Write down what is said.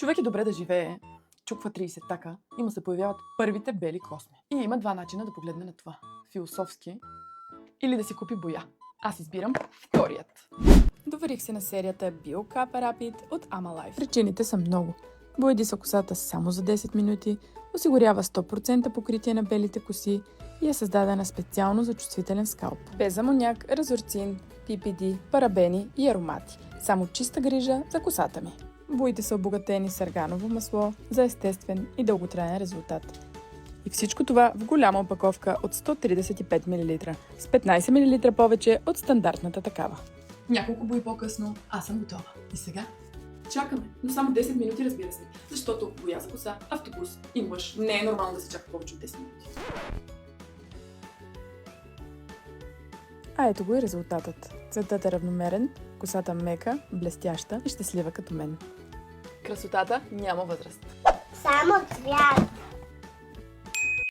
Човек е добре да живее. Чуква 30 така и му се появяват първите бели косми. И има два начина да погледне на това. Философски или да си купи боя. Аз избирам вторият. Доверих се на серията BioCap Rapid от Amalife. Причините са много. Бояди са косата само за 10 минути, осигурява 100% покритие на белите коси и е създадена специално за чувствителен скалп. Без амоняк, резорцин, PPD, парабени и аромати. Само чиста грижа за косата ми. Боите са обогатени с арганово масло за естествен и дълготраен резултат. И всичко това в голяма опаковка от 135 мл, с 15 мл повече от стандартната такава. Няколко бои по-късно аз съм готова. И сега чакаме. Но само 10 минути, разбира се. Защото боя за коса, автобус и мъж. Не е нормално да се чака повече от 10 минути. А ето го и резултатът. Цветът е равномерен, косата мека, блестяща и щастлива като мен. Красотата няма възраст. Само цвят.